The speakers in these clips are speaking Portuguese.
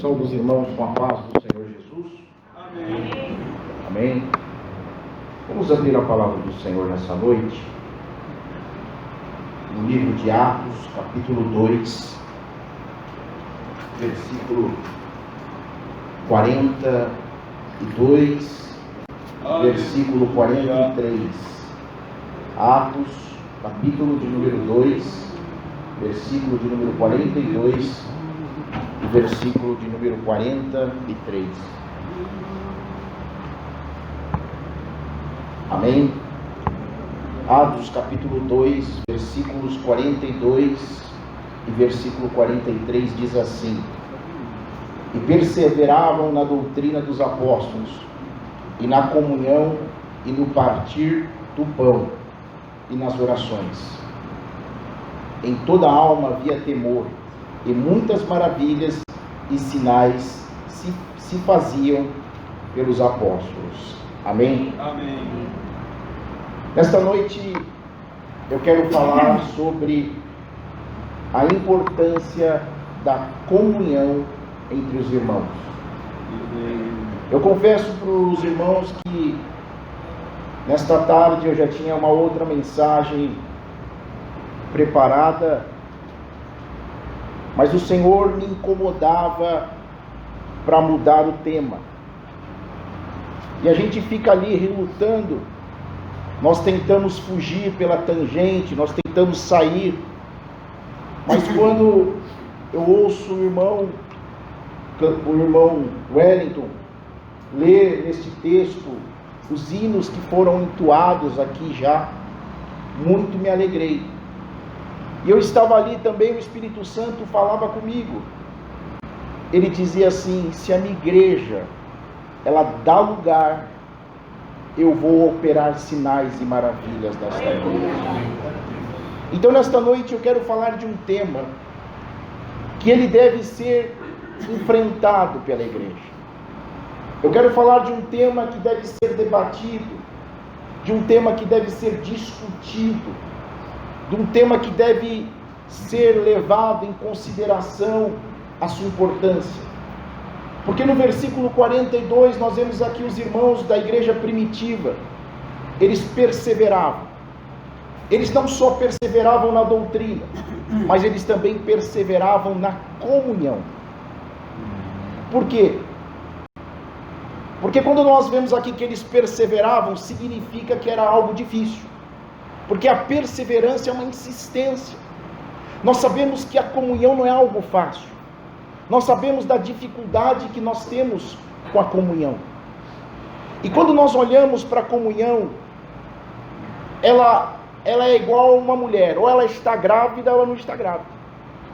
Saúde os irmãos com a paz do Senhor Jesus. Amém. Amém. Vamos abrir a palavra do Senhor nessa noite, no livro de Atos, capítulo 2, versículo 42, versículo 43. Atos, capítulo de número 2, versículo de número 42 e versículo de número 43. Amém? Atos capítulo 2, versículos 42 e versículo 43 diz assim: E perseveravam na doutrina dos apóstolos, e na comunhão, e no partir do pão, e nas orações. Em toda a alma havia temor, e muitas maravilhas e sinais se faziam pelos apóstolos. Amém? Amém. Nesta noite eu quero falar sobre a importância da comunhão entre os irmãos. Eu confesso para os irmãos que nesta tarde eu já tinha uma outra mensagem preparada, mas o Senhor me incomodava para mudar o tema. E a gente fica ali relutando. Nós tentamos fugir pela tangente, nós tentamos sair. Mas quando eu ouço o irmão Wellington ler neste texto os hinos que foram entoados aqui já, muito me alegrei. E eu estava ali também, o Espírito Santo falava comigo. Ele dizia assim: se a minha igreja, ela dá lugar, eu vou operar sinais e maravilhas nesta noite. Então nesta noite eu quero falar de um tema que ele deve ser enfrentado pela igreja. Eu quero falar de um tema que deve ser debatido, de um tema que deve ser discutido, de um tema que deve ser levado em consideração a sua importância. Porque no versículo 42 nós vemos aqui os irmãos da igreja primitiva, eles perseveravam. Eles não só perseveravam na doutrina, mas eles também perseveravam na comunhão. Por quê? Porque quando nós vemos aqui que eles perseveravam, significa que era algo difícil. Porque a perseverança é uma insistência. Nós sabemos que a comunhão não é algo fácil. Nós sabemos da dificuldade que nós temos com a comunhão. E quando nós olhamos para a comunhão, ela é igual a uma mulher. Ou ela está grávida ou ela não está grávida.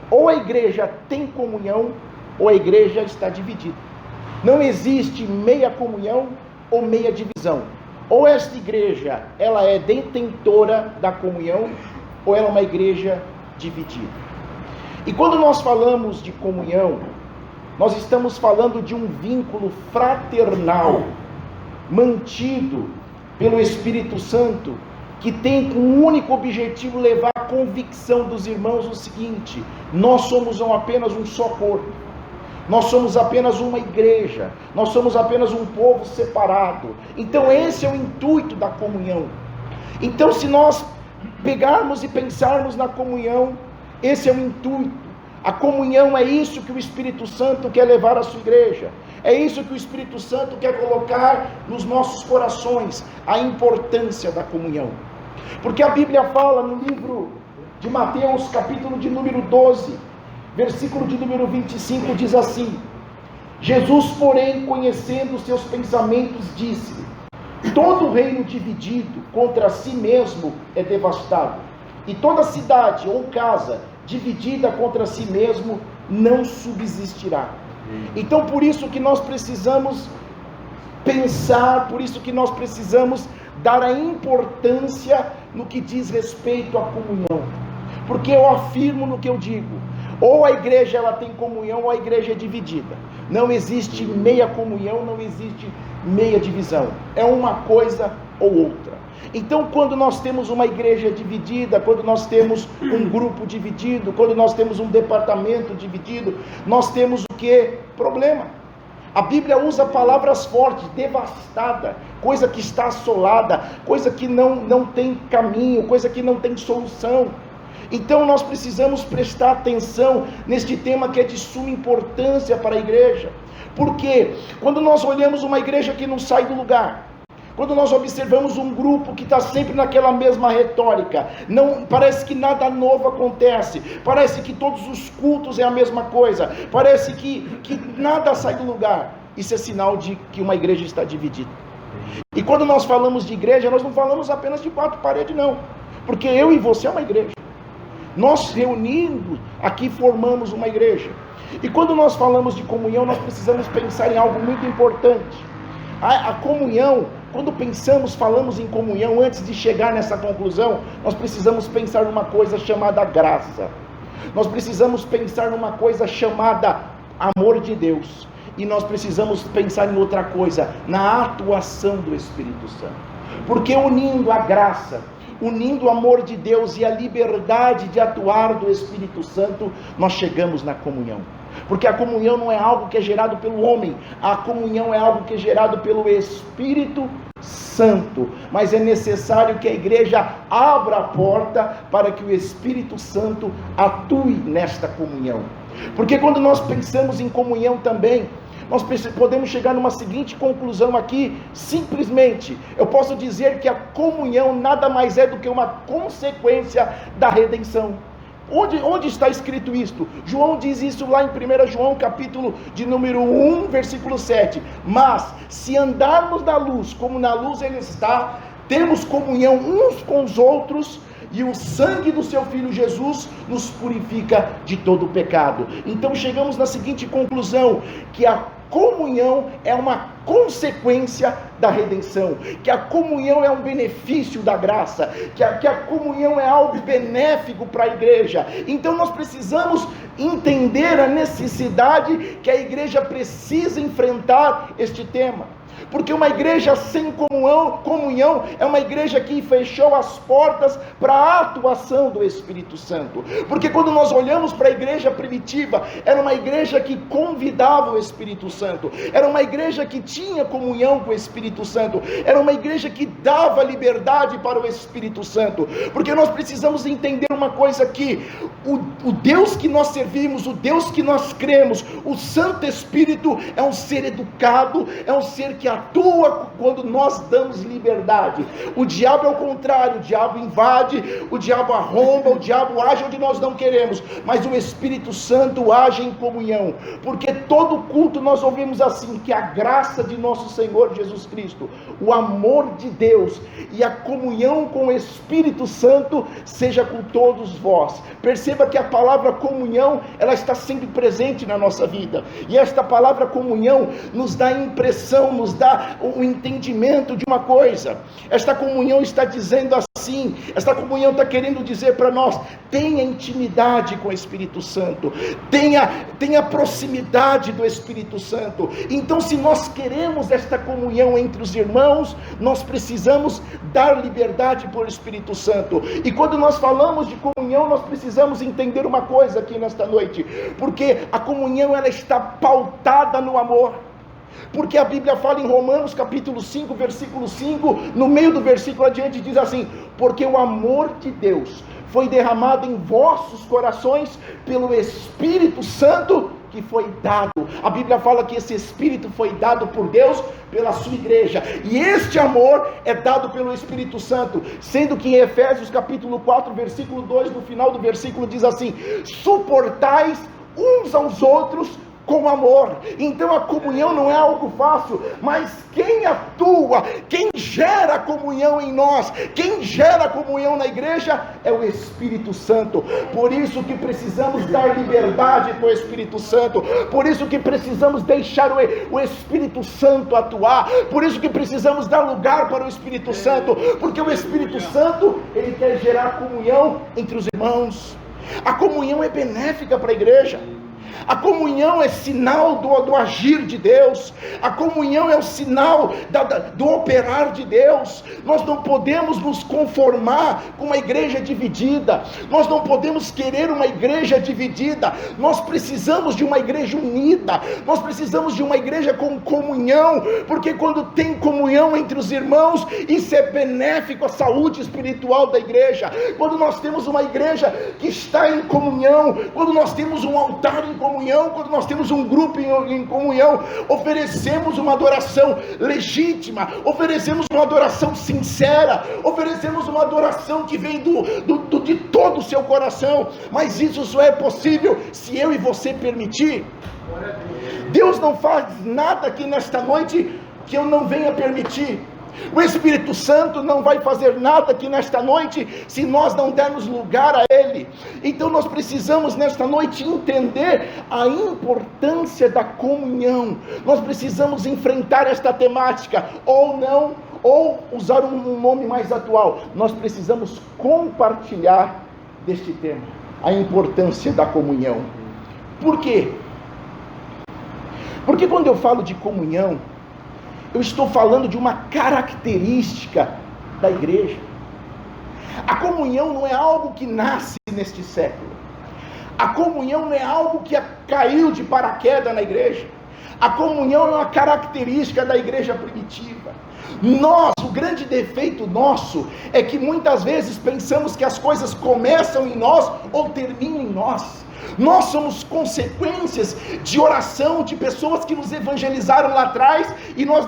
Ou a igreja tem comunhão, ou a igreja está dividida. Não existe meia comunhão ou meia divisão. Ou esta igreja, ela é detentora da comunhão, ou ela é uma igreja dividida. E quando nós falamos de comunhão, nós estamos falando de um vínculo fraternal, mantido pelo Espírito Santo, que tem como único objetivo levar a convicção dos irmãos o seguinte: nós somos apenas um só corpo. Nós somos apenas uma igreja, nós somos apenas um povo separado. Então esse é o intuito da comunhão. Então se nós pegarmos e pensarmos na comunhão, esse é o intuito. A comunhão é isso que o Espírito Santo quer levar à sua igreja. É isso que o Espírito Santo quer colocar nos nossos corações, a importância da comunhão. Porque a Bíblia fala no livro de Mateus, capítulo de número 12, versículo de número 25, diz assim: Jesus, porém, conhecendo os seus pensamentos, disse: todo reino dividido contra si mesmo é devastado, e toda cidade ou casa dividida contra si mesmo não subsistirá. Então por isso que nós precisamos pensar, por isso que nós precisamos dar a importância no que diz respeito à comunhão. Porque eu afirmo no que eu digo: ou a igreja ela tem comunhão, ou a igreja é dividida. Não existe meia comunhão, não existe meia divisão. É uma coisa ou outra. Então, quando nós temos uma igreja dividida, quando nós temos um grupo dividido, quando nós temos um departamento dividido, nós temos o que? Problema. A Bíblia usa palavras fortes: devastada, coisa que está assolada, coisa que não tem caminho, coisa que não tem solução. Então nós precisamos prestar atenção neste tema que é de suma importância para a igreja. Porque quando nós olhamos uma igreja que não sai do lugar, quando nós observamos um grupo que está sempre naquela mesma retórica, não, parece que nada novo acontece, parece que todos os cultos é a mesma coisa, parece que nada sai do lugar, isso é sinal de que uma igreja está dividida. E quando nós falamos de igreja, nós não falamos apenas de quatro paredes, não, porque eu e você é uma igreja. Nós reunindo aqui formamos uma igreja. E quando nós falamos de comunhão, nós precisamos pensar em algo muito importante. A comunhão, quando falamos em comunhão, antes de chegar nessa conclusão, nós precisamos pensar numa coisa chamada graça. Nós precisamos pensar numa coisa chamada amor de Deus. E nós precisamos pensar em outra coisa, na atuação do Espírito Santo. Porque unindo a graça, unindo o amor de Deus e a liberdade de atuar do Espírito Santo, nós chegamos na comunhão. Porque a comunhão não é algo que é gerado pelo homem, a comunhão é algo que é gerado pelo Espírito Santo. Mas é necessário que a igreja abra a porta para que o Espírito Santo atue nesta comunhão. Porque quando nós pensamos em comunhão também, nós podemos chegar numa seguinte conclusão aqui: simplesmente, eu posso dizer que a comunhão nada mais é do que uma consequência da redenção. Onde está escrito isto? João diz isso lá em 1 João capítulo de número 1, versículo 7. Mas, se andarmos na luz, como na luz ele está, temos comunhão uns com os outros, e o sangue do seu Filho Jesus nos purifica de todo o pecado. Então chegamos na seguinte conclusão: que a comunhão é uma consequência da redenção, que a comunhão é um benefício da graça, que a comunhão é algo benéfico para a igreja. Então nós precisamos entender a necessidade que a igreja precisa enfrentar este tema. Porque uma igreja sem comunhão é uma igreja que fechou as portas para a atuação do Espírito Santo. Porque quando nós olhamos para a igreja primitiva, era uma igreja que convidava o Espírito Santo, era uma igreja que tinha comunhão com o Espírito Santo, era uma igreja que dava liberdade para o Espírito Santo. Porque nós precisamos entender uma coisa aqui: o Deus que nós servimos, o Deus que nós cremos, o Santo Espírito é um ser educado, é um ser que atua quando nós damos liberdade. O diabo é o contrário: o diabo invade, o diabo arromba, o diabo age onde nós não queremos, mas o Espírito Santo age em comunhão. Porque todo culto nós ouvimos assim: que a graça de nosso Senhor Jesus Cristo, o amor de Deus e a comunhão com o Espírito Santo seja com todos vós. Perceba que a palavra comunhão, ela está sempre presente na nossa vida, e esta palavra comunhão nos dá a impressão, nos dá o entendimento de uma coisa. Esta comunhão está dizendo assim, esta comunhão está querendo dizer para nós: tenha intimidade com o Espírito Santo, tenha proximidade do Espírito Santo. Então, se nós queremos esta comunhão entre os irmãos, nós precisamos dar liberdade para o Espírito Santo. E quando nós falamos de comunhão, nós precisamos entender uma coisa aqui nesta noite, porque a comunhão, ela está pautada no amor. Porque a Bíblia fala em Romanos capítulo 5, versículo 5, no meio do versículo adiante diz assim: porque o amor de Deus foi derramado em vossos corações pelo Espírito Santo que foi dado. A Bíblia fala que esse Espírito foi dado por Deus pela sua igreja, e este amor é dado pelo Espírito Santo, sendo que em Efésios capítulo 4, versículo 2, no final do versículo diz assim: suportais uns aos outros com amor. Então a comunhão não é algo fácil, mas quem atua, quem gera comunhão em nós, quem gera comunhão na igreja é o Espírito Santo. Por isso que precisamos dar liberdade para o Espírito Santo, por isso que precisamos deixar o Espírito Santo atuar, por isso que precisamos dar lugar para o Espírito Santo, porque o Espírito Santo, ele quer gerar comunhão entre os irmãos. A comunhão é benéfica para a igreja. A comunhão é sinal do agir de Deus. A comunhão é o sinal do operar de Deus. Nós não podemos nos conformar com uma igreja dividida. Nós não podemos querer uma igreja dividida. Nós precisamos de uma igreja unida. Nós precisamos de uma igreja com comunhão, porque quando tem comunhão entre os irmãos, isso é benéfico à saúde espiritual da igreja. Quando nós temos uma igreja que está em comunhão, quando nós temos um altar em comunhão, quando nós temos um grupo em comunhão, oferecemos uma adoração legítima, oferecemos uma adoração sincera, oferecemos uma adoração que vem de todo o seu coração. Mas isso só é possível se eu e você permitir. Deus não faz nada aqui nesta noite que eu não venha permitir. O Espírito Santo não vai fazer nada aqui nesta noite se nós não dermos lugar a Ele. Então nós precisamos nesta noite entender a importância da comunhão. Nós precisamos enfrentar esta temática, ou não, ou usar um nome mais atual. Nós precisamos compartilhar deste tema, a importância da comunhão. Por quê? Porque quando eu falo de comunhão, eu estou falando de uma característica da igreja. A comunhão não é algo que nasce neste século. A comunhão não é algo que caiu de paraquedas na igreja. A comunhão é uma característica da igreja primitiva. O grande defeito nosso é que muitas vezes pensamos que as coisas começam em nós ou terminam em nós. Nós somos consequências de oração de pessoas que nos evangelizaram lá atrás, e nós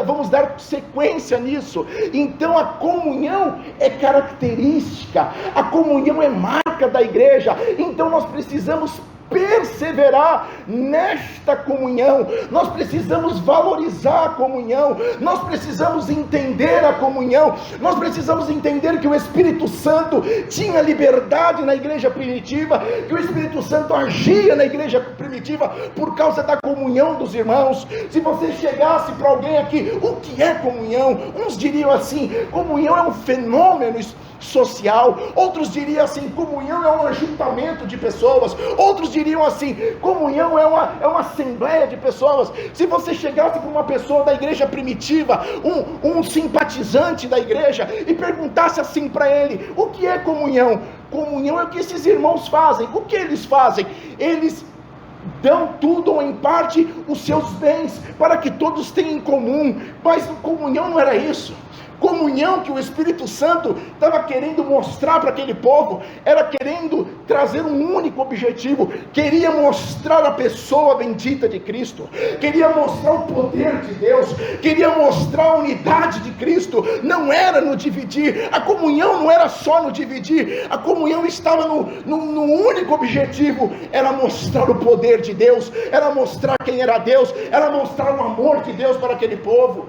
vamos dar sequência nisso. Então a comunhão é característica, a comunhão é marca da igreja. Então nós precisamos perseverar nesta comunhão, nós precisamos valorizar a comunhão, nós precisamos entender a comunhão, nós precisamos entender que o Espírito Santo tinha liberdade na igreja primitiva, que o Espírito Santo agia na igreja primitiva por causa da comunhão dos irmãos. Se você chegasse para alguém aqui, o que é comunhão? Uns diriam assim: comunhão é um fenômeno social. Outros diriam assim: comunhão é um ajuntamento de pessoas. Outros diriam assim: comunhão é uma assembleia de pessoas. Se você chegasse para uma pessoa da igreja primitiva, um simpatizante da igreja, e perguntasse assim para ele: o que é comunhão? Comunhão é o que esses irmãos fazem. O que eles fazem? Eles dão tudo ou em parte os seus bens para que todos tenham em comum. Mas comunhão não era isso. Comunhão que o Espírito Santo estava querendo mostrar para aquele povo, era querendo trazer um único objetivo, queria mostrar a pessoa bendita de Cristo, queria mostrar o poder de Deus, queria mostrar a unidade de Cristo. Não era no dividir, a comunhão não era só no dividir, a comunhão estava no único objetivo, era mostrar o poder de Deus, era mostrar quem era Deus, era mostrar o amor de Deus para aquele povo.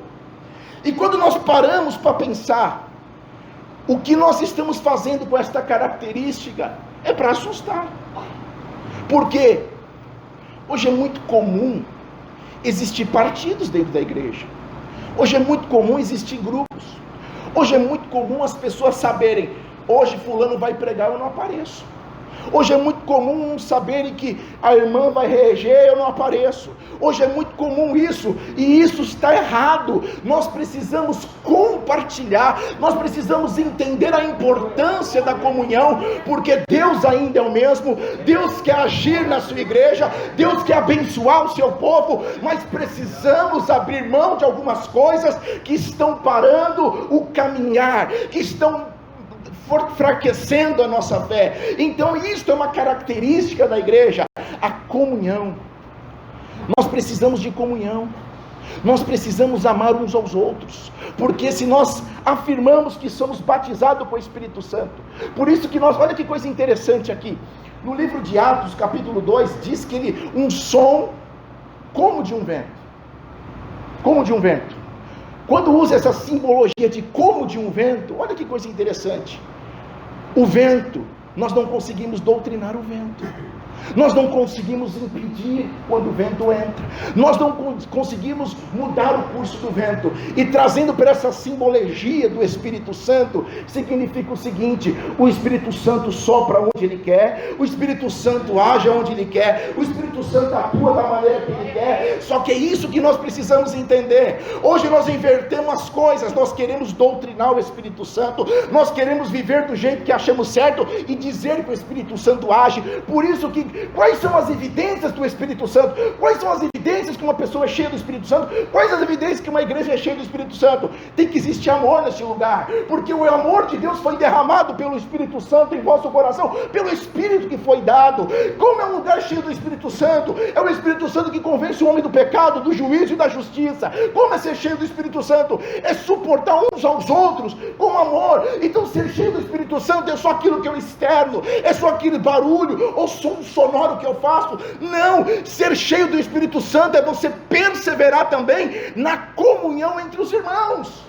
E quando nós paramos para pensar o que nós estamos fazendo com esta característica, é para assustar. Porque hoje é muito comum existir partidos dentro da igreja. Hoje é muito comum existir grupos. Hoje é muito comum as pessoas saberem: hoje fulano vai pregar, eu não apareço. Hoje é muito comum saberem que a irmã vai reger, eu não apareço. Hoje é muito comum isso, e isso está errado. Nós precisamos compartilhar, nós precisamos entender a importância da comunhão, porque Deus ainda é o mesmo. Deus quer agir na sua igreja, Deus quer abençoar o seu povo, mas precisamos abrir mão de algumas coisas que estão parando o caminhar, que estão enfraquecendo a nossa fé. Então isto é uma característica da igreja, a comunhão. Nós precisamos de comunhão, nós precisamos amar uns aos outros, porque se nós afirmamos que somos batizados com o Espírito Santo, por isso que nós, olha que coisa interessante aqui, no livro de Atos capítulo 2, diz que um som como de um vento, quando usa essa simbologia de como de um vento, olha que coisa interessante. O vento, nós não conseguimos doutrinar o vento. Nós não conseguimos impedir quando o vento entra. Nós não conseguimos mudar o curso do vento. E trazendo para essa simbologia do Espírito Santo, significa o seguinte: o Espírito Santo sopra onde Ele quer, o Espírito Santo age onde Ele quer, o Espírito Santo atua da maneira que Ele quer. Só que é isso que nós precisamos entender. Hoje nós invertemos as coisas, nós queremos doutrinar o Espírito Santo, nós queremos viver do jeito que achamos certo e dizer que o Espírito Santo age. Por isso que quais são as evidências do Espírito Santo? Quais são as evidências que uma pessoa é cheia do Espírito Santo? Quais as evidências que uma igreja é cheia do Espírito Santo? Tem que existir amor nesse lugar, porque o amor de Deus foi derramado pelo Espírito Santo em vosso coração, pelo Espírito que foi dado. Como é um lugar cheio do Espírito Santo? É o Espírito Santo que convence o homem do pecado, do juízo e da justiça. Como é ser cheio do Espírito Santo? É suportar uns aos outros com amor. Então ser cheio do Espírito Santo é só aquilo que eu externo, é só aquele barulho ou som sonoro que eu faço. Não, ser cheio do Espírito Santo é você perseverar também na comunhão entre os irmãos.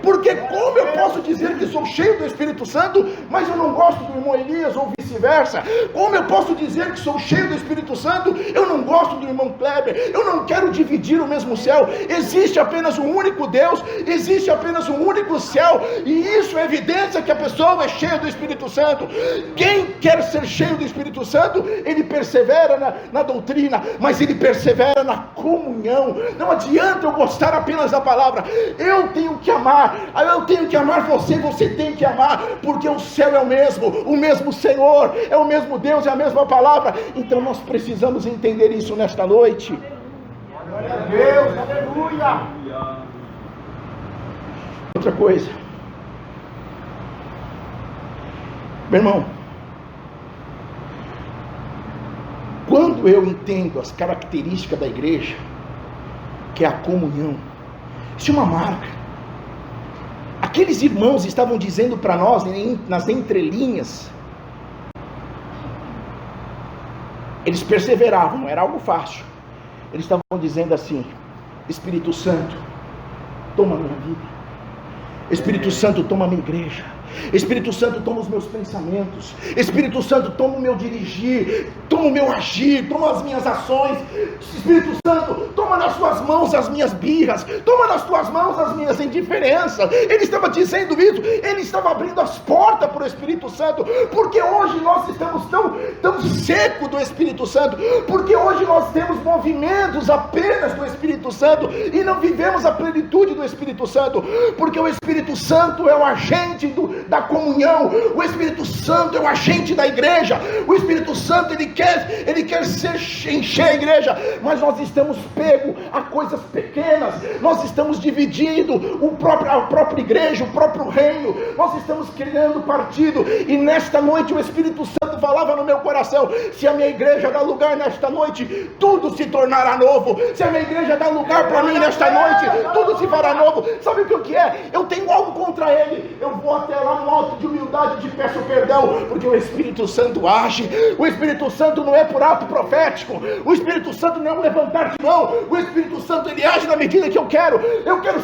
Porque como eu posso dizer que sou cheio do Espírito Santo, mas eu não gosto do irmão Elias, ou vice-versa? Como eu posso dizer que sou cheio do Espírito Santo, eu não gosto do irmão Kleber? Eu não quero dividir o mesmo céu. Existe apenas um único Deus, existe apenas um único céu, e isso é evidência que a pessoa é cheia do Espírito Santo. Quem quer ser cheio do Espírito Santo, ele persevera na doutrina, mas ele persevera na comunhão. Não adianta eu gostar apenas da palavra, eu tenho que amar, eu tenho que amar você, você tem que amar, porque o céu é o mesmo Senhor, é o mesmo Deus, é a mesma palavra. Então nós precisamos entender isso nesta noite. Glória a Deus, aleluia. Outra coisa, meu irmão, quando eu entendo as características da igreja, que é a comunhão, isso é uma marca. Aqueles irmãos estavam dizendo para nós, nas entrelinhas, eles perseveravam, não era algo fácil. Eles estavam dizendo assim: Espírito Santo, toma a minha vida. Espírito Santo, toma a minha igreja. Espírito Santo, toma os meus pensamentos. Espírito Santo, toma o meu dirigir, toma o meu agir, toma as minhas ações. Espírito Santo, toma nas suas mãos as minhas birras, toma nas tuas mãos as minhas indiferenças. Ele estava dizendo isso, ele estava abrindo as portas para o Espírito Santo, porque hoje nós estamos tão secos do Espírito Santo, porque hoje nós temos movimentos apenas do Espírito Santo e não vivemos a plenitude do Espírito Santo, porque o Espírito Santo é o agente da comunhão, o Espírito Santo é o agente da igreja, o Espírito Santo ele quer encher a igreja, mas nós estamos pegos a coisas pequenas, nós estamos dividindo a própria igreja, o próprio reino, nós estamos criando partido, e nesta noite o Espírito Santo falava no meu coração: se a minha igreja dá lugar nesta noite, tudo se tornará novo. Se a minha igreja dá lugar para mim nesta noite, tudo se fará novo. Sabe o que é? Eu tenho algo contra ele, eu vou até lá no alto de humildade e te peço perdão, porque o Espírito Santo age. O Espírito Santo não é por ato profético, o Espírito Santo não é um levantar de mão, o Espírito Santo ele age na medida que eu quero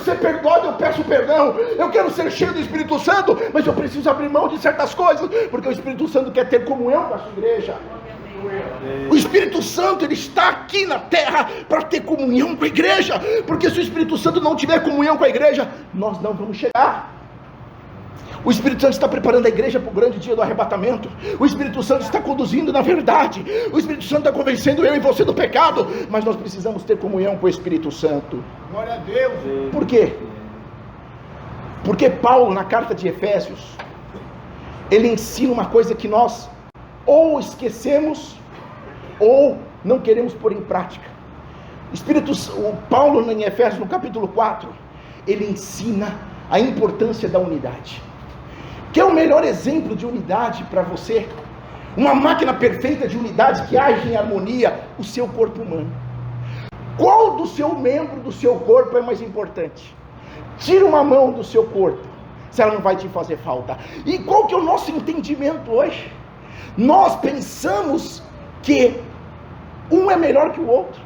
ser perdoado, eu peço perdão, eu quero ser cheio do Espírito Santo, mas eu preciso abrir mão de certas coisas, porque o Espírito Santo quer ter comunhão com a sua igreja. O Espírito Santo ele está aqui na terra para ter comunhão com a igreja, porque se o Espírito Santo não tiver comunhão com a igreja, nós não vamos chegar. O Espírito Santo está preparando a igreja para o grande dia do arrebatamento. O Espírito Santo está conduzindo na verdade. O Espírito Santo está convencendo eu e você do pecado, mas nós precisamos ter comunhão com o Espírito Santo. Glória a Deus. Por quê? Porque Paulo, na carta de Efésios, ele ensina uma coisa que nós ou esquecemos ou não queremos pôr em prática. O Paulo em Efésios, no capítulo 4, ele ensina a importância da unidade. Que é o melhor exemplo de unidade para você? Uma máquina perfeita de unidade que age em harmonia, o seu corpo humano. Qual do seu membro do seu corpo é mais importante? Tira uma mão do seu corpo, se ela não vai te fazer falta. E qual que é o nosso entendimento hoje? Nós pensamos que um é melhor que o outro.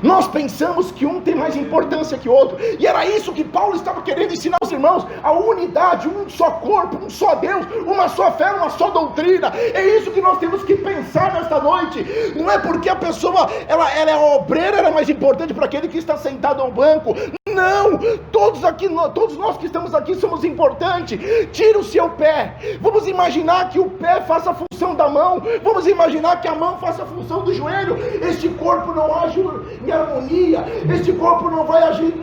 Nós pensamos que um tem mais importância que o outro, e era isso que Paulo estava querendo ensinar aos irmãos: a unidade, um só corpo, um só Deus, uma só fé, uma só doutrina. É isso que nós temos que pensar nesta noite. Não é porque a pessoa ela é obreira, ela é mais importante para aquele que está sentado ao banco. Não, todos nós que estamos aqui somos importantes. Tira o seu pé, vamos imaginar que o pé faça a função da mão, vamos imaginar que a mão faça a função do joelho. Este corpo não age em harmonia, este corpo não vai agir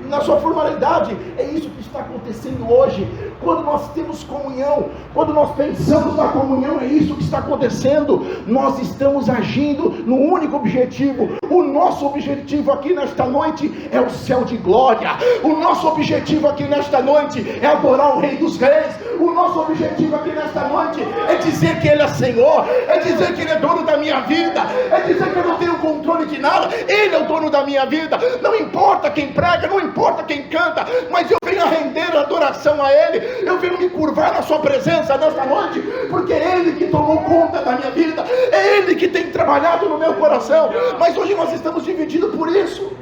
na sua formalidade. É isso que está acontecendo hoje. Quando nós temos comunhão, quando nós pensamos na comunhão, é isso que está acontecendo. Nós estamos agindo no único objetivo. O nosso objetivo aqui nesta noite é o céu de glória. O nosso objetivo aqui nesta noite é adorar o Rei dos Reis. O nosso objetivo aqui nesta noite é dizer que Ele é Senhor, é dizer que Ele é dono da minha vida, é dizer que eu não tenho controle de nada, Ele é o dono da minha vida. Não importa quem prega, não importa quem canta, mas eu venho a render adoração a Ele, eu venho me curvar na sua presença nesta noite, porque é Ele que tomou conta da minha vida, é Ele que tem trabalhado no meu coração. Mas hoje nós estamos divididos por isso.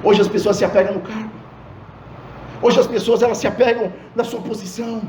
Hoje as pessoas se apegam no cargo, hoje as pessoas elas se apegam na sua posição,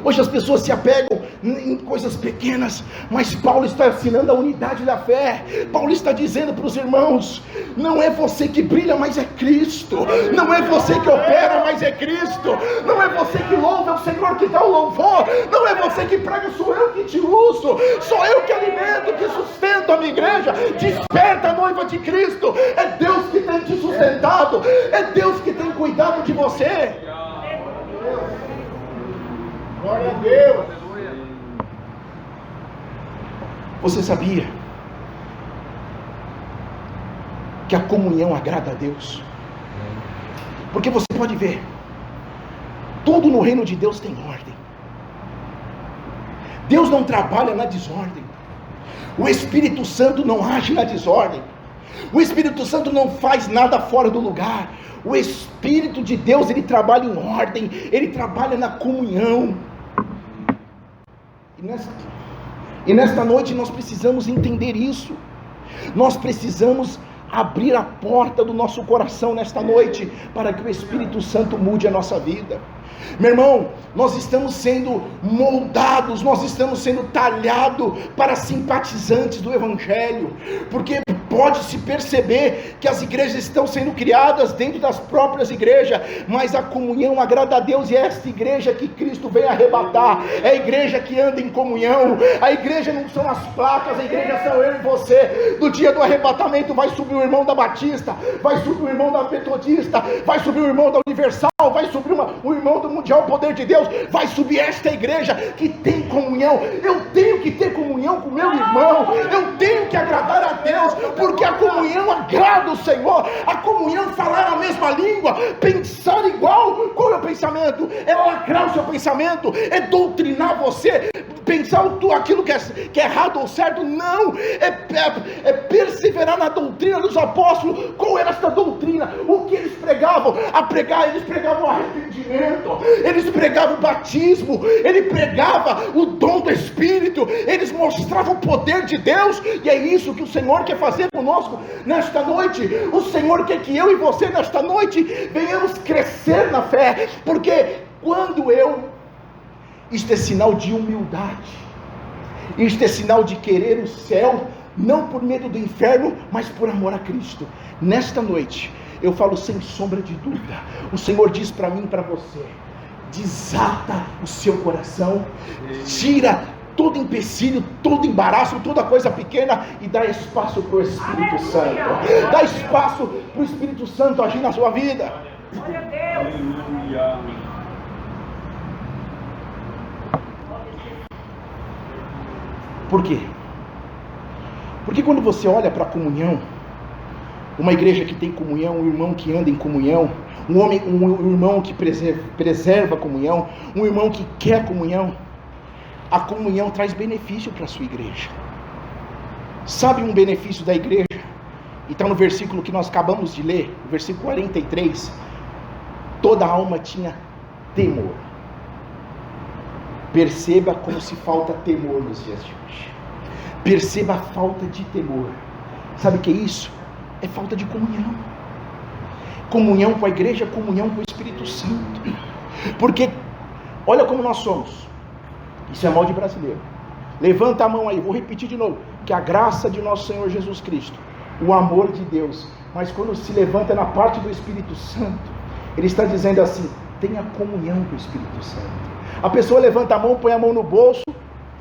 hoje as pessoas se apegam em coisas pequenas, mas Paulo está ensinando a unidade da fé. Paulo está dizendo para os irmãos: não é você que brilha, mas é Cristo. Não é você que opera, mas é Cristo. Não é você que louva, é o Senhor que dá o louvor. Não é você que prega, sou eu que te uso. Sou eu que alimento, que sustento a minha igreja. Desperta a noiva de Cristo. É Deus que tem te sustentado, é Deus que tem cuidado de você. Glória a Deus. Você sabia que a comunhão agrada a Deus? Porque você pode ver, tudo no reino de Deus tem ordem. Deus não trabalha na desordem. O Espírito Santo não age na desordem. O Espírito Santo não faz nada fora do lugar. O Espírito de Deus, ele trabalha em ordem, ele trabalha na comunhão. E nesta noite nós precisamos entender isso. Nós precisamos abrir a porta do nosso coração nesta noite, para que o Espírito Santo mude a nossa vida. Meu irmão, nós estamos sendo moldados, nós estamos sendo talhados para simpatizantes do Evangelho, porque pode-se perceber que as igrejas estão sendo criadas dentro das próprias igrejas, mas a comunhão agrada a Deus, e é esta igreja que Cristo vem arrebatar, é a igreja que anda em comunhão. A igreja não são as placas, a igreja são eu e você. No dia do arrebatamento vai subir o irmão da Batista, vai subir o irmão da Metodista, vai subir o irmão da Universal, vai subir o irmão do Mundial Poder de Deus, vai subir esta igreja que tem comunhão. Eu tenho que ter comunhão com meu irmão, eu tenho que agradar a Deus, porque a comunhão agrada o Senhor. A comunhão, falar a mesma língua, pensar igual. Qual é o pensamento? É lacrar o seu pensamento, é doutrinar você, pensar aquilo que é errado ou certo. Não, é perseverar na doutrina dos apóstolos. Qual era esta doutrina? O que eles pregavam? Eles pregavam arrependimento, eles pregavam o batismo, ele pregava o dom do Espírito, eles mostravam o poder de Deus. E é isso que o Senhor quer fazer conosco nesta noite. O Senhor quer que eu e você nesta noite venhamos crescer na fé, porque isto é sinal de humildade, isto é sinal de querer o céu, não por medo do inferno, mas por amor a Cristo. Nesta noite eu falo sem sombra de dúvida, o Senhor diz para mim e para você: desata o seu coração, tira todo empecilho, todo embaraço, toda coisa pequena, e dá espaço para o Espírito Santo. Dá espaço para o Espírito Santo agir na sua vida. Glória a Deus. Aleluia. Por quê? Porque quando você olha para a comunhão, uma igreja que tem comunhão, um irmão que anda em comunhão, um irmão que preserva a comunhão, um irmão que quer comunhão, a comunhão traz benefício para a sua igreja. Sabe um benefício da igreja? Então no versículo que nós acabamos de ler, versículo 43, toda alma tinha temor. Perceba como se falta temor nos dias de hoje. Perceba a falta de temor. Sabe o que é isso? É falta de comunhão. Comunhão com a igreja, comunhão com o Espírito Santo. Porque, olha como nós somos. Isso é mal de brasileiro. Levanta a mão aí, vou repetir de novo. Que a graça de nosso Senhor Jesus Cristo, o amor de Deus, mas quando se levanta na parte do Espírito Santo, ele está dizendo assim: tenha comunhão com o Espírito Santo. A pessoa levanta a mão, põe a mão no bolso,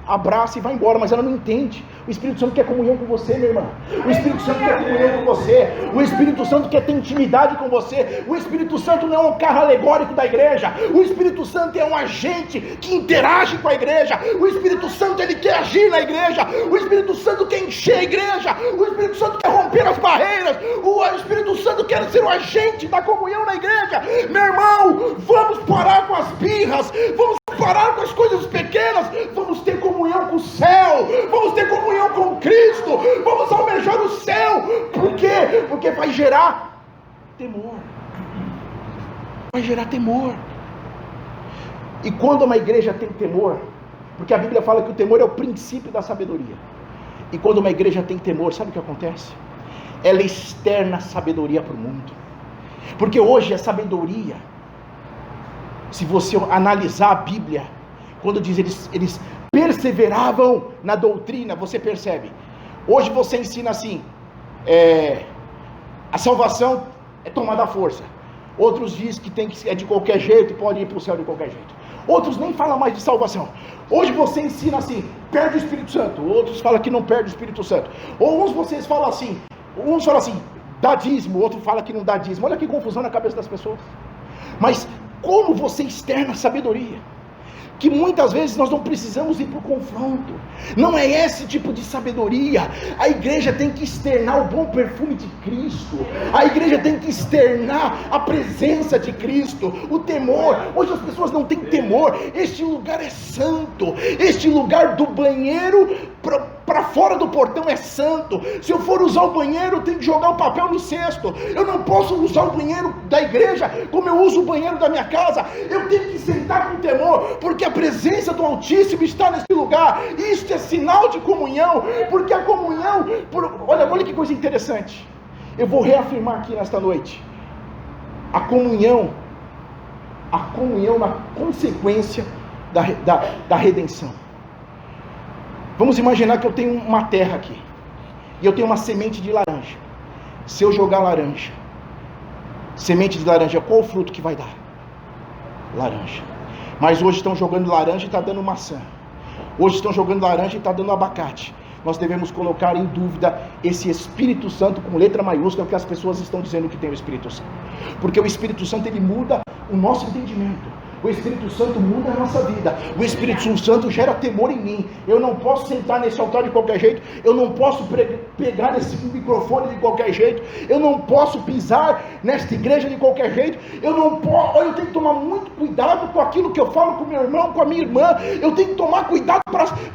abraça e vai embora, mas ela não entende. O Espírito Santo quer comunhão com você, meu irmão. O Espírito Santo quer comunhão com você. O Espírito Santo quer ter intimidade com você. O Espírito Santo não é um carro alegórico da igreja. O Espírito Santo é um agente que interage com a igreja. O Espírito Santo, ele quer agir na igreja. O Espírito Santo quer encher a igreja. O Espírito Santo quer romper as barreiras. O Espírito Santo quer ser o agente da comunhão na igreja. Meu irmão, vamos parar com as birras. Vamos parar com as coisas pequenas. Vamos ter comunhão com o céu. Vamos ter comunhão com Cristo. Vamos almejar o céu. Por quê? Porque vai gerar temor. Vai gerar temor. E quando uma igreja tem temor, porque a Bíblia fala que o temor é o princípio da sabedoria. E quando uma igreja tem temor, sabe o que acontece? Ela externa a sabedoria para o mundo. Porque hoje a sabedoria, se você analisar a Bíblia, quando diz eles perseveravam na doutrina, você percebe. Hoje você ensina assim, a salvação é tomada à força. Outros dizem que é de qualquer jeito, pode ir para o céu de qualquer jeito. Outros nem falam mais de salvação. Hoje você ensina assim, perde o Espírito Santo. Outros falam que não perde o Espírito Santo. Ou uns vocês falam assim, dá dízimo, outro fala que não dá dízimo. Olha que confusão na cabeça das pessoas. Mas como você externa a sabedoria? Que muitas vezes nós não precisamos ir para o confronto. Não é esse tipo de sabedoria. A igreja tem que externar o bom perfume de Cristo. A igreja tem que externar a presença de Cristo, o temor. Hoje as pessoas não têm temor. Este lugar é santo. Este lugar do banheiro para fora do portão é santo. Se eu for usar o banheiro, eu tenho que jogar o papel no cesto. Eu não posso usar o banheiro da igreja como eu uso o banheiro da minha casa. Eu tenho que sentar com temor, porque a presença do Altíssimo está nesse lugar. Isto é sinal de comunhão, porque a comunhão, olha que coisa interessante. Eu vou reafirmar aqui nesta noite. A comunhão na consequência da redenção. Vamos imaginar que eu tenho uma terra aqui, e eu tenho uma semente de laranja. Se eu jogar semente de laranja, qual o fruto que vai dar? Laranja. Mas hoje estão jogando laranja e está dando maçã. Hoje estão jogando laranja e está dando abacate. Nós devemos colocar em dúvida esse Espírito Santo com letra maiúscula, que as pessoas estão dizendo que tem o Espírito Santo. Porque o Espírito Santo, ele muda o nosso entendimento. O Espírito Santo muda a nossa vida. O Espírito Santo gera temor em mim. Eu não posso sentar nesse altar de qualquer jeito. Eu não posso pegar nesse microfone de qualquer jeito. Eu não posso pisar nesta igreja de qualquer jeito. Eu tenho que tomar muito cuidado com aquilo que eu falo com meu irmão, com a minha irmã. Eu tenho que tomar cuidado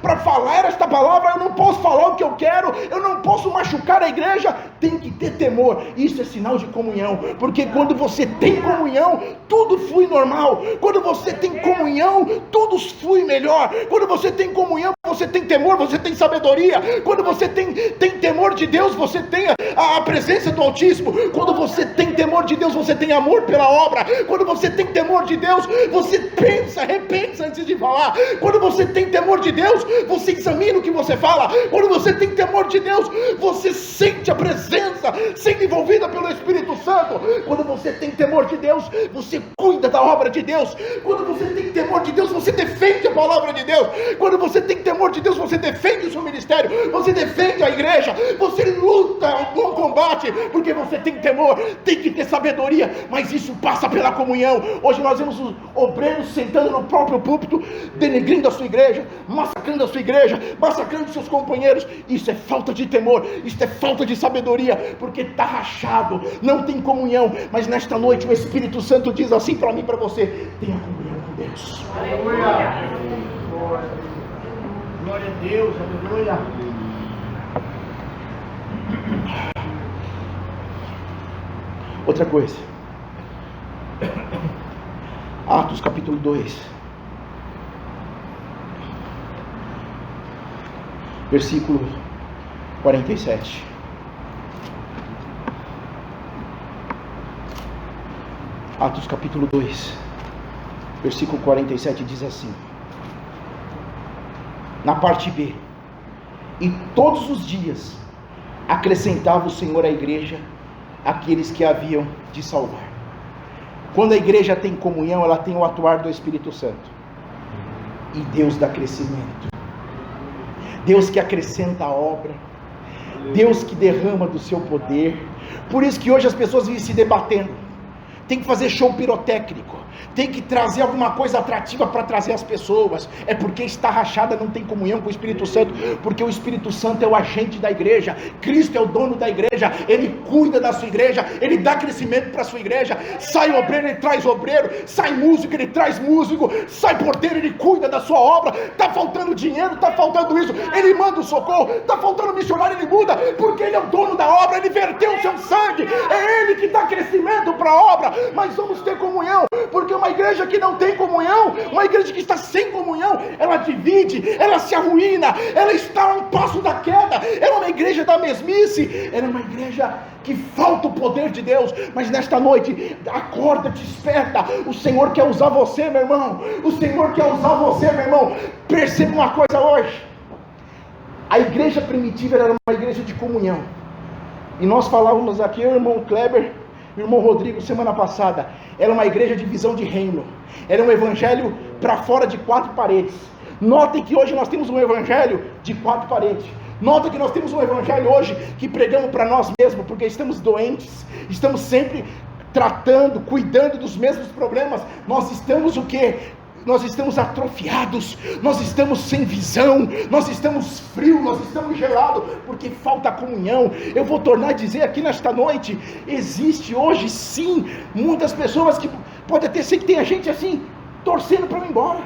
para falar esta palavra. Eu não posso falar o que eu quero. Eu não posso machucar a igreja. Tem que ter temor. Isso é sinal de comunhão. Porque quando você tem comunhão, tudo flui normal. Quando você tem comunhão, tudo flui melhor. Quando você tem comunhão, você tem temor, você tem sabedoria. Quando você tem temor de Deus, você tem a presença do Altíssimo. Quando você tem temor de Deus, você tem amor pela obra. Quando você tem temor de Deus, você repensa antes de falar. Quando você tem temor de Deus, você examina o que você fala. Quando você tem temor de Deus, você sente a presença sendo envolvida pelo Espírito Santo. Quando você tem temor de Deus, você cuida da obra de Deus. Quando você tem temor de Deus, você defende a palavra de Deus. Quando você tem temor de Deus, você defende o seu ministério, você defende a igreja, você luta o bom combate, porque você tem temor. Tem que ter sabedoria, mas isso passa pela comunhão. Hoje nós vemos os obreiros sentando no próprio púlpito, denegrindo a sua igreja, massacrando a sua igreja, massacrando seus companheiros. Isso é falta de temor, isso é falta de sabedoria, porque está rachado, não tem comunhão. Mas nesta noite o Espírito Santo diz assim para mim e para você: tenha comunhão com Deus. Aleluia. Glória a Deus, aleluia. Outra coisa, Atos capítulo 2, versículo 47. Atos capítulo 2, versículo 47 diz assim, na parte B: e todos os dias acrescentava o Senhor à igreja aqueles que haviam de salvar. Quando a igreja tem comunhão, ela tem o atuar do Espírito Santo, e Deus dá crescimento, Deus que acrescenta a obra, Deus que derrama do seu poder. Por isso que hoje as pessoas vivem se debatendo, tem que fazer show pirotécnico, tem que trazer alguma coisa atrativa para trazer as pessoas. É porque está rachada, não tem comunhão com o Espírito Santo, porque o Espírito Santo é o agente da igreja, Cristo é o dono da igreja, Ele cuida da sua igreja, Ele dá crescimento para a sua igreja. Sai obreiro, Ele traz obreiro, sai músico, Ele traz músico, sai porteiro, Ele cuida da sua obra. Está faltando dinheiro, está faltando isso, Ele manda o socorro. Está faltando missionário, Ele muda, porque Ele é o dono da obra, Ele verteu o seu sangue, é Ele que dá crescimento para a obra. Mas vamos ter comunhão, porque uma igreja que não tem comunhão, uma igreja que está sem comunhão, ela divide, ela se arruína, ela está a um passo da queda. Ela é uma igreja da mesmice, ela é uma igreja que falta o poder de Deus. Mas nesta noite, acorda, desperta. O Senhor quer usar você, meu irmão. O Senhor quer usar você, meu irmão. Perceba uma coisa hoje: a igreja primitiva era uma igreja de comunhão, e nós falávamos aqui, o irmão Kleber, o irmão Rodrigo, semana passada, era uma igreja de visão de reino, era um evangelho para fora de 4 paredes. Notem que hoje nós temos um evangelho de 4 paredes. Nota que nós temos um evangelho hoje que pregamos para nós mesmos, porque estamos doentes, estamos sempre tratando, cuidando dos mesmos problemas. Nós estamos o quê? Nós estamos atrofiados, nós estamos sem visão, nós estamos frios, nós estamos gelados, porque falta comunhão. Eu vou tornar a dizer aqui nesta noite: existe hoje sim muitas pessoas que pode até ser que tenha gente assim, torcendo para eu ir embora,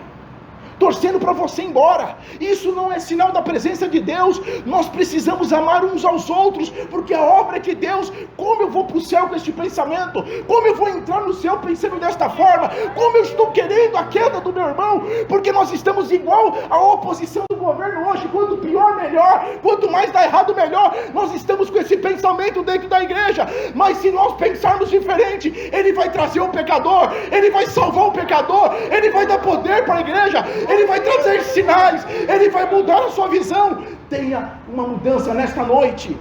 torcendo para você ir embora. Isso não é sinal da presença de Deus. Nós precisamos amar uns aos outros, porque a obra é de Deus. Como eu vou para o céu com este pensamento? Como eu vou entrar no céu pensando desta forma? Como eu estou querendo a queda do meu irmão? Porque nós estamos igual à oposição do governo hoje: quanto pior, melhor, quanto mais dá errado, melhor. Nós estamos com esse pensamento dentro da igreja. Mas se nós pensarmos diferente, Ele vai trazer o pecador, Ele vai salvar o pecador, Ele vai dar poder para a igreja, Ele vai trazer sinais, Ele vai mudar a sua visão. Tenha uma mudança nesta noite.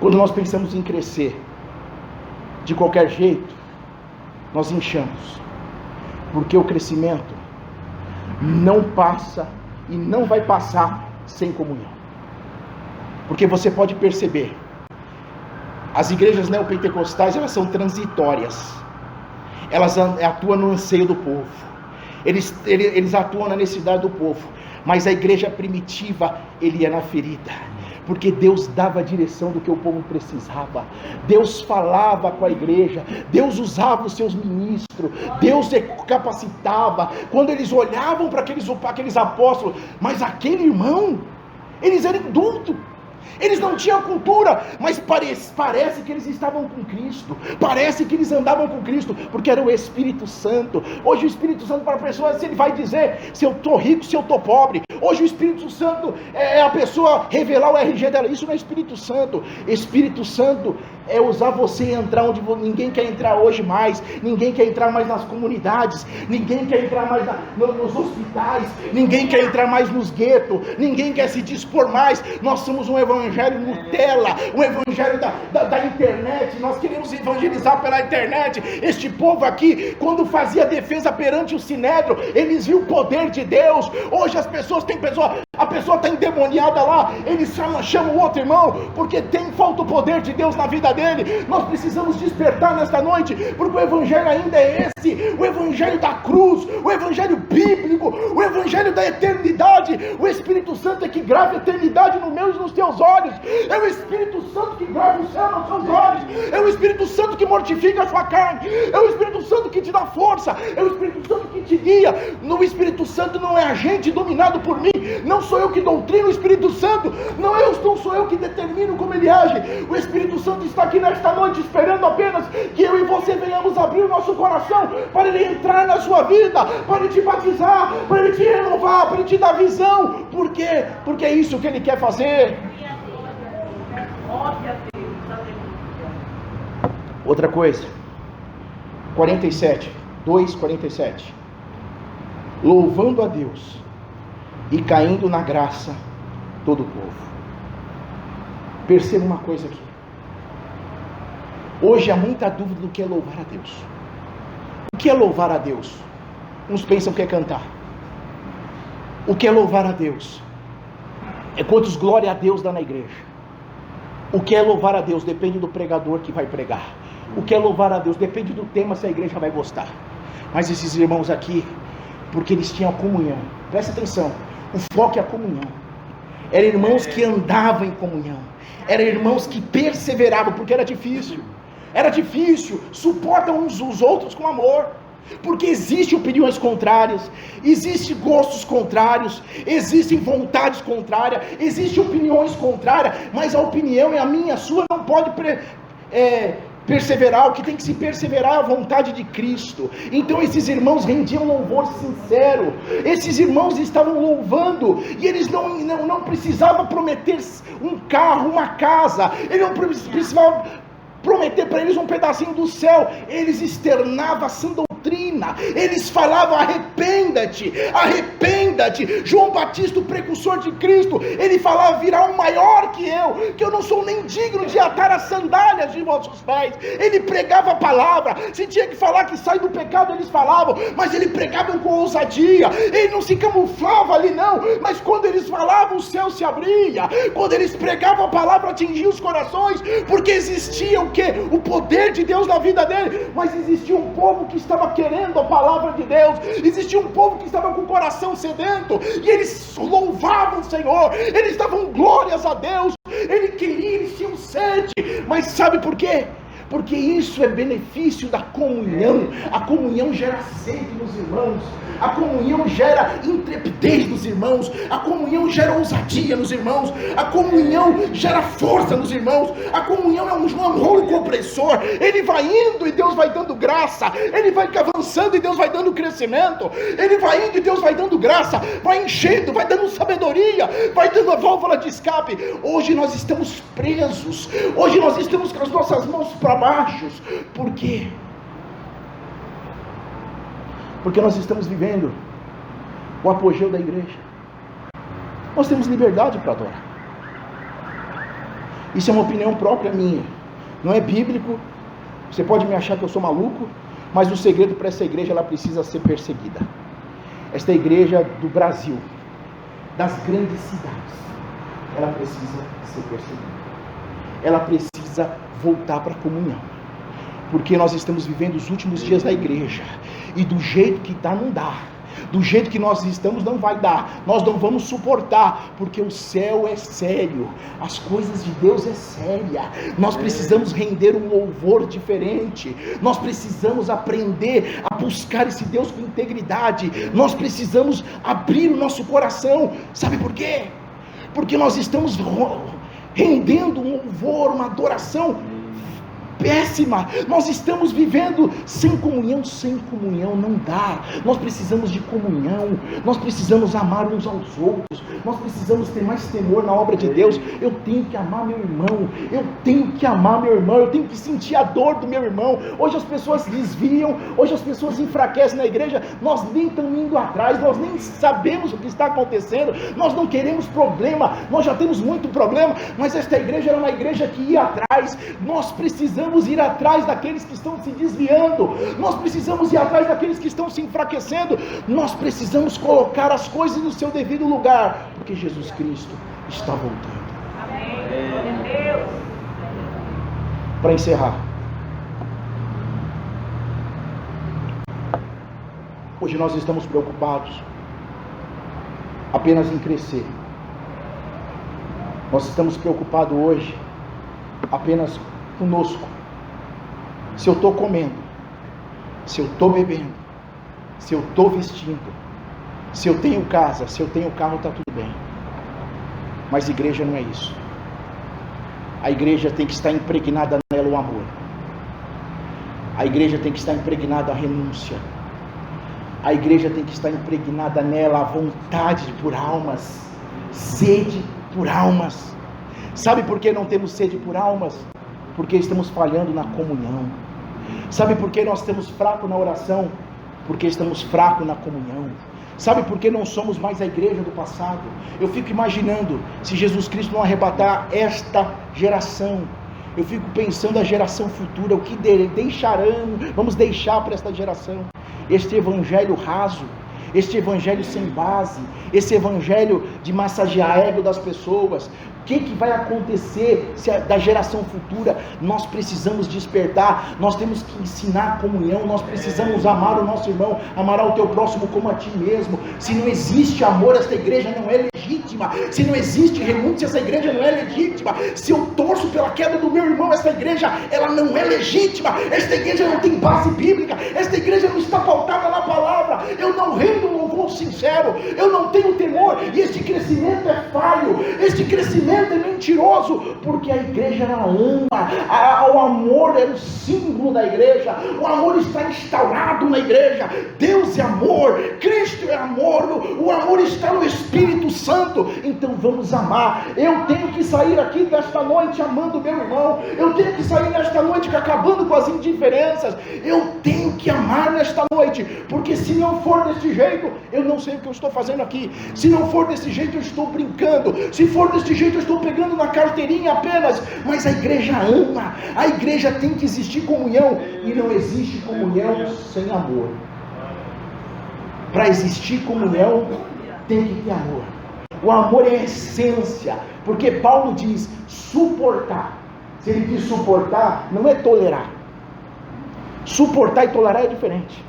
Quando nós pensamos em crescer de qualquer jeito, nós inchamos, porque o crescimento não passa e não vai passar sem comunhão. Porque você pode perceber, as igrejas neopentecostais, elas são transitórias, elas atuam no anseio do povo, eles atuam na necessidade do povo. Mas a igreja primitiva, ele ia na ferida, porque Deus dava a direção do que o povo precisava, Deus falava com a igreja, Deus usava os seus ministros, Deus capacitava. Quando eles olhavam para aqueles apóstolos, mas aquele irmão, eles eram indultos, eles não tinham cultura, mas parece que eles estavam com Cristo, parece que eles andavam com Cristo, porque era o Espírito Santo. Hoje o Espírito Santo para a pessoa, se ele vai dizer se eu estou rico, se eu estou pobre. Hoje o Espírito Santo é a pessoa revelar o RG dela. Isso não é Espírito Santo. Espírito Santo é usar você e entrar onde ninguém quer entrar hoje mais. Ninguém quer entrar mais nas comunidades, ninguém quer entrar mais nos hospitais, ninguém quer entrar mais nos guetos, ninguém quer se dispor mais. Nós somos um evangelho Nutella, um evangelho da internet. Nós queremos evangelizar pela internet. Este povo aqui, quando fazia defesa perante o Sinédrio, eles viam o poder de Deus. Hoje as pessoas, a pessoa está endemoniada lá, eles chamam o outro irmão, porque falta o poder de Deus na vida dele. Nós precisamos despertar nesta noite, porque o evangelho ainda é esse, o evangelho da cruz, o evangelho bíblico, o evangelho da eternidade. O Espírito Santo é que grava a eternidade no meu e nos teus olhos, é o Espírito Santo que grava o céu nos seus olhos, é o Espírito Santo que mortifica a sua carne, é o Espírito Santo que te dá força, é o Espírito Santo que te guia. No Espírito Santo não é agente dominado por mim, não sou eu que doutrino o Espírito Santo, não sou eu que determino como ele age. O Espírito Santo está aqui nesta noite esperando apenas que eu e você venhamos abrir o nosso coração para ele entrar na sua vida, para ele te batizar, para ele te renovar, para ele te dar visão. Por quê? Porque é isso que ele quer fazer. Glória a Deus. Aleluia. Outra coisa, 47, 2:47. Louvando a Deus e caindo na graça todo o povo. Perceba uma coisa aqui. Hoje há muita dúvida do que é louvar a Deus. O que é louvar a Deus? Uns pensam que é cantar. O que é louvar a Deus? É quantos glória a Deus dá na igreja. O que é louvar a Deus? Depende do pregador que vai pregar. O que é louvar a Deus? Depende do tema, se a igreja vai gostar. Mas esses irmãos aqui, porque eles tinham a comunhão. Presta atenção, o foco é a comunhão. Eram irmãos que andavam em comunhão. Eram irmãos que perseveravam, porque era difícil. Era difícil, suportam uns os outros com amor. Porque existem opiniões contrárias, existem gostos contrários, existem vontades contrárias, existem opiniões contrárias, mas a opinião é a minha, a sua não pode perseverar. O que tem que se perseverar é a vontade de Cristo. Então esses irmãos rendiam louvor sincero, esses irmãos estavam louvando, e eles não precisavam prometer um carro, uma casa, eles não precisavam prometer para eles um pedacinho do céu, eles externavam a sã doutrina, eles falavam: arrependa-te, arrependa-te. João Batista, o precursor de Cristo, ele falava: virá um maior que eu não sou nem digno de atar as sandálias de vossos pés. Ele pregava a palavra, se tinha que falar que sai do pecado, eles falavam, mas ele pregava com ousadia, ele não se camuflava ali não, mas quando eles falavam, o céu se abria, quando eles pregavam a palavra, atingia os corações, porque existia o quê? O poder de Deus na vida dele, mas existia um povo que estava querendo a palavra de Deus, existia um povo que estava com o coração sedento, e eles louvavam o Senhor, eles davam glórias a Deus, eles tinham sede, mas sabe por quê? Porque isso é benefício da comunhão. A comunhão gera sede nos irmãos, a comunhão gera intrepidez nos irmãos, a comunhão gera ousadia nos irmãos, a comunhão gera força nos irmãos, a comunhão é um rolo compressor, ele vai indo e Deus vai dando graça, ele vai avançando e Deus vai dando crescimento, ele vai indo e Deus vai dando graça, vai enchendo, vai dando sabedoria, vai dando a válvula de escape. Hoje nós estamos presos, hoje nós estamos com as nossas mãos para baixo. Por quê? Porque nós estamos vivendo o apogeu da igreja. Nós temos liberdade para adorar. Isso é uma opinião própria minha, não é bíblico. Você pode me achar que eu sou maluco, mas o segredo para essa igreja, ela precisa ser perseguida. Esta igreja do Brasil, das grandes cidades, ela precisa ser perseguida. Ela precisa voltar para a comunhão, porque nós estamos vivendo os últimos dias da igreja, e do jeito que está não dá, do jeito que nós estamos não vai dar, nós não vamos suportar, porque o céu é sério, as coisas de Deus é séria, nós precisamos render um louvor diferente, nós precisamos aprender a buscar esse Deus com integridade, nós precisamos abrir o nosso coração. Sabe por quê? Porque nós estamos rendendo um louvor, uma adoração péssima. Nós estamos vivendo sem comunhão não dá. Nós precisamos de comunhão, nós precisamos amar uns aos outros, nós precisamos ter mais temor na obra de Deus. Eu tenho que amar meu irmão, eu tenho que amar meu irmão, eu tenho que sentir a dor do meu irmão. Hoje as pessoas desviam, hoje as pessoas enfraquecem na igreja, nós nem estamos indo atrás, nós nem sabemos o que está acontecendo, nós não queremos problema, nós já temos muito problema, mas esta igreja era uma igreja que ia atrás. Nós precisamos ir atrás daqueles que estão se desviando, nós precisamos ir atrás daqueles que estão se enfraquecendo, nós precisamos colocar as coisas no seu devido lugar, porque Jesus Cristo está voltando. Amém. Para encerrar, hoje nós estamos preocupados apenas em crescer, nós estamos preocupados hoje apenas conosco. Se eu estou comendo, se eu estou bebendo, se eu estou vestindo, se eu tenho casa, se eu tenho carro, está tudo bem. Mas igreja não é isso. A igreja tem que estar impregnada nela o amor. A igreja tem que estar impregnada a renúncia. A igreja tem que estar impregnada nela a vontade por almas, sede por almas. Sabe por que não temos sede por almas? Porque estamos falhando na comunhão. Sabe por que nós estamos fracos na oração? Porque estamos fracos na comunhão. Sabe por que não somos mais a igreja do passado? Eu fico imaginando, se Jesus Cristo não arrebatar esta geração, eu fico pensando a geração futura, o que vamos deixar para esta geração? Este evangelho raso, este evangelho sem base, esse evangelho de massagear ego das pessoas. O que vai acontecer da geração futura? Nós precisamos despertar, nós temos que ensinar a comunhão, nós precisamos amar o nosso irmão, amar o teu próximo como a ti mesmo. Se não existe amor, esta igreja não é legítima. Se não existe renúncia, essa igreja não é legítima. Se eu torço pela queda do meu irmão, essa igreja, ela não é legítima. Esta igreja não tem base bíblica, esta igreja não está pautada na palavra. Eu não rendo um louvor sincero, eu não tenho temor, e este crescimento é falho, este crescimento é mentiroso, porque a igreja ela ama, o amor é o símbolo da igreja, o amor está instaurado na igreja. Deus é amor, Cristo é amor, o amor está no Espírito Santo. Então vamos amar. Eu tenho que sair aqui desta noite amando meu irmão, eu tenho que sair nesta noite acabando com as indiferenças, eu tenho que amar nesta noite, porque se não for deste jeito, eu não sei o que eu estou fazendo aqui. Se não for desse jeito, eu estou brincando. Se for desse jeito, eu estou pegando na carteirinha apenas. Mas a igreja ama, a igreja tem que existir comunhão, e não existe comunhão sem amor. Para existir comunhão, tem que ter amor. O amor é a essência, porque Paulo diz suportar. Se ele diz suportar, não é tolerar. Suportar e tolerar é diferente.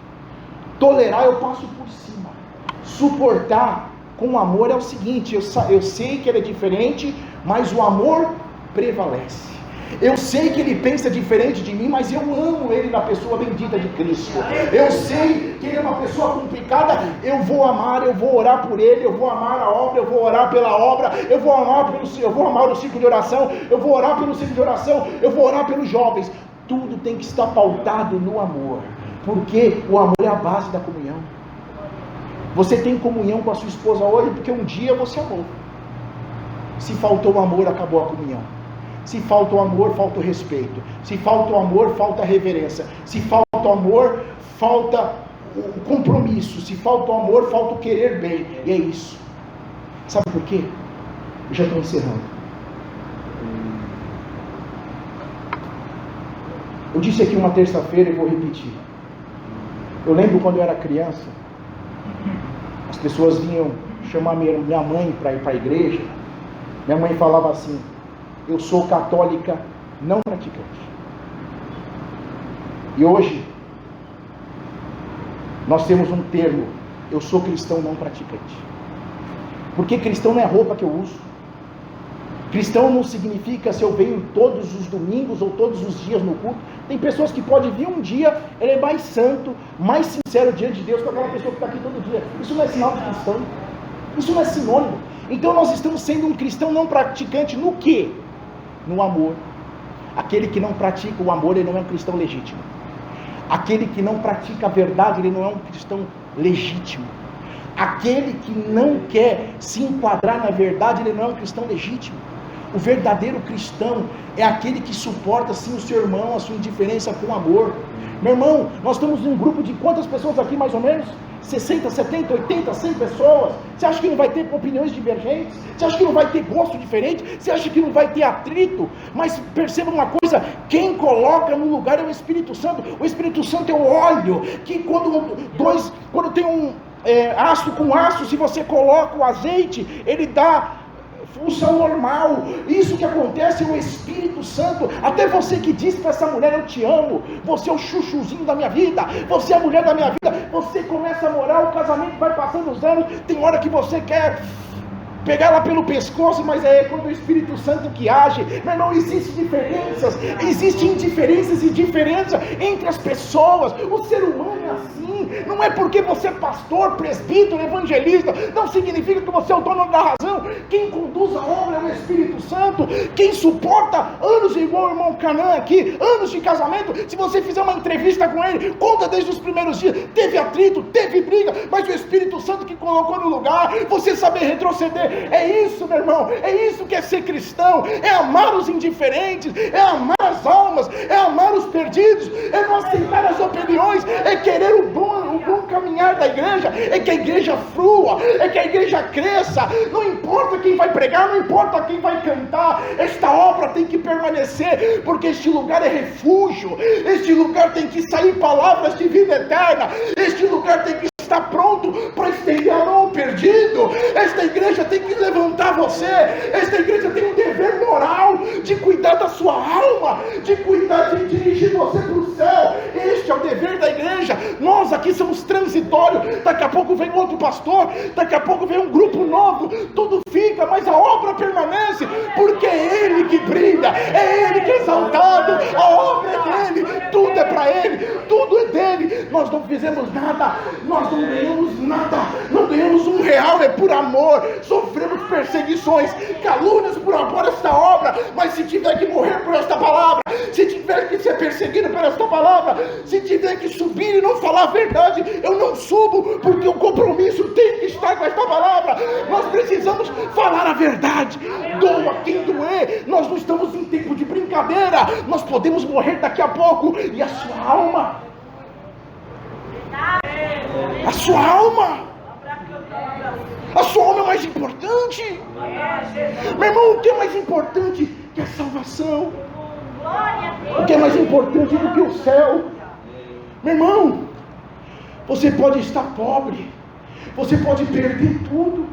Tolerar eu passo por cima. Suportar com amor é o seguinte: eu sei que ele é diferente, mas o amor prevalece. Eu sei que ele pensa diferente de mim, mas eu amo ele na pessoa bendita de Cristo. Eu sei que ele é uma pessoa complicada, eu vou amar, eu vou orar por ele, eu vou amar a obra, eu vou orar pela obra, eu vou amar o ciclo de oração, eu vou orar pelo ciclo de oração, eu vou orar pelos jovens. Tudo tem que estar pautado no amor, porque o amor é a base da comunhão. Você tem comunhão com a sua esposa hoje porque um dia você amou. Se faltou o amor, acabou a comunhão. Se falta o amor, falta o respeito. Se falta o amor, falta a reverência. Se falta o amor, falta o compromisso. Se falta o amor, falta o querer bem. E é isso. Sabe por quê? Eu já estou encerrando. Eu disse aqui uma terça-feira e vou repetir. Eu lembro quando eu era criança, as pessoas vinham chamar minha mãe para ir para a igreja. Minha mãe falava assim: eu sou católica não praticante. E hoje nós temos um termo: eu sou cristão não praticante. Porque cristão não é roupa que eu uso. Cristão não significa se eu venho todos os domingos ou todos os dias no culto. Tem pessoas que podem vir um dia, ele é mais santo, mais sincero diante de Deus que aquela pessoa que está aqui todo dia. Isso não é sinal de cristão. Isso não é sinônimo. Então nós estamos sendo um cristão não praticante no quê? No amor. Aquele que não pratica o amor, ele não é um cristão legítimo. Aquele que não pratica a verdade, ele não é um cristão legítimo. Aquele que não quer se enquadrar na verdade, ele não é um cristão legítimo. O verdadeiro cristão é aquele que suporta sim o seu irmão, a sua indiferença com amor. Meu irmão, nós estamos em um grupo de quantas pessoas aqui mais ou menos? 60, 70, 80, 100 pessoas. Você acha que não vai ter opiniões divergentes? Você acha que não vai ter gosto diferente? Você acha que não vai ter atrito? Mas perceba uma coisa: quem coloca no lugar é o Espírito Santo. O Espírito Santo é o óleo que quando tem um aço com aço, se você coloca o azeite, ele dá função normal. Isso que acontece é o Espírito Santo. Até você que diz para essa mulher: eu te amo, você é o chuchuzinho da minha vida, você é a mulher da minha vida, você começa a morar, o casamento vai passando os anos, tem hora que você quer pegar ela pelo pescoço, mas é quando o Espírito Santo que age. Mas não existem diferenças, existem indiferenças e diferença entre as pessoas. O ser humano é assim. Não é porque você é pastor, presbítero, evangelista, não significa que você é o dono da razão. Quem conduz conduz a obra é o Espírito Santo. Quem suporta anos igual o irmão Canã aqui, anos de casamento, se você fizer uma entrevista com ele, conta desde os primeiros dias, teve atrito, teve briga, mas o Espírito Santo que colocou no lugar, você saber retroceder. É isso, meu irmão, é isso que é ser cristão, é amar os indiferentes, é amar as almas, é amar os perdidos, é não aceitar as opiniões, é querer o bom caminhar da igreja, é que a igreja flua, é que a igreja cresça. Não importa quem vai pregar, não importa quem vai cantar, esta obra tem que permanecer, porque este lugar é refúgio, este lugar tem que sair palavras de vida eterna, este lugar tem que estar pronto para estender a mão perdido. Esta igreja tem que levantar você, esta igreja tem um dever moral de cuidar da sua alma, de cuidar, de dirigir você para o céu. Este é o dever da igreja. Nós aqui somos transitórios, daqui a pouco vem outro pastor, daqui a pouco vem um grupo novo, tudo fica, mas a obra permanece, porque é Ele que brilha, é Ele que é exaltado, a obra é dele, tudo é para Ele, tudo é dele. Nós não fizemos nada, nós não ganhamos nada, não ganhamos R$1, é por amor. Sofremos perseguições, calúnias por amor a esta obra, mas se tiver que morrer por esta palavra, se tiver que ser perseguido por esta palavra, se tiver que subir e não falar a verdade, eu não subo, porque o compromisso tem que estar com esta palavra. Nós precisamos falar a verdade, doa quem doer. Nós não estamos em tempo de brincadeira, nós podemos morrer daqui a pouco, e a sua alma, a sua alma é mais importante. Meu irmão, o que é mais importante que a salvação? O que é mais importante do que o céu? Meu irmão, você pode estar pobre, você pode perder tudo,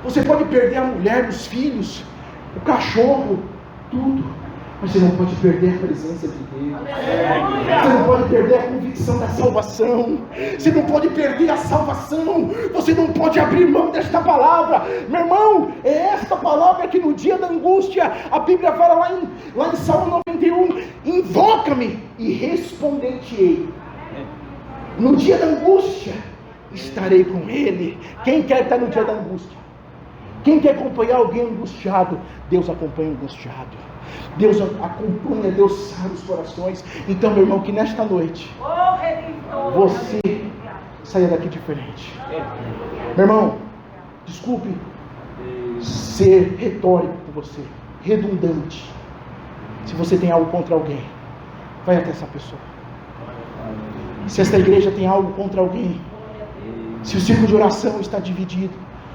você pode perder a mulher, os filhos, o cachorro, tudo, mas você não pode perder a presença de Deus. Você não pode perder a convicção da salvação. Você não pode perder a salvação. Você não pode abrir mão desta palavra. Meu irmão, é esta palavra que no dia da angústia, a Bíblia fala lá em Salmo 91, invoca-me e responder-te-ei. No dia da angústia, estarei com ele. Quem quer estar no dia da angústia? Quem quer acompanhar alguém angustiado? Deus acompanha o angustiado. Deus acompanha, Deus sabe os corações. Então, meu irmão, que nesta noite você saia daqui diferente. Meu irmão, desculpe ser retórico com você, redundante. Se você tem algo contra alguém, vai até essa pessoa. Se esta igreja tem algo contra alguém, se o círculo de oração está dividido,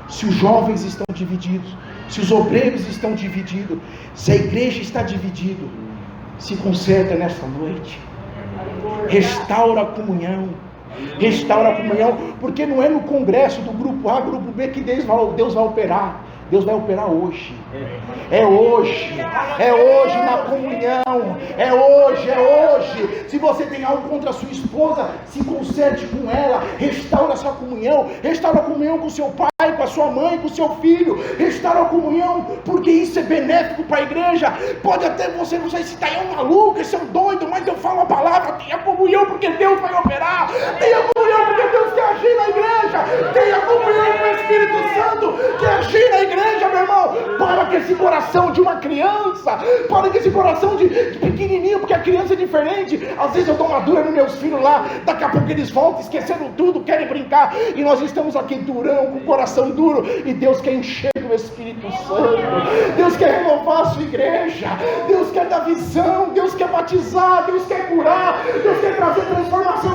se os jovens estão divididos, se os obreiros estão divididos, se a igreja está dividida, se conserta nesta noite, restaura a comunhão, porque não é no congresso do grupo A, grupo B que Deus vai operar. Deus vai operar hoje. É hoje na comunhão. É hoje. Se você tem algo contra a sua esposa, se conserte com ela, restaura a sua comunhão, restaura a comunhão com seu pai, com a sua mãe, com o seu filho, restaura a comunhão, porque isso é benéfico para a igreja. Pode até você não sei se está aí um maluco, esse é um doido, mas eu falo a palavra, tenha comunhão porque Deus vai operar, tenha comunhão porque Deus quer agir na igreja, tenha comunhão com o Espírito Santo que agir na igreja, meu irmão. Para que esse coração de uma criança, para que esse coração de pequenininho, porque a criança é diferente. Às vezes eu dou uma dura nos meus filhos lá, daqui a pouco eles voltam esquecendo tudo, querem brincar, e nós estamos aqui durão, com o coração duro, e Deus quer encher do Espírito Santo, Deus quer renovar a sua igreja, Deus quer dar visão, Deus quer batizar, Deus quer curar, Deus quer trazer transformação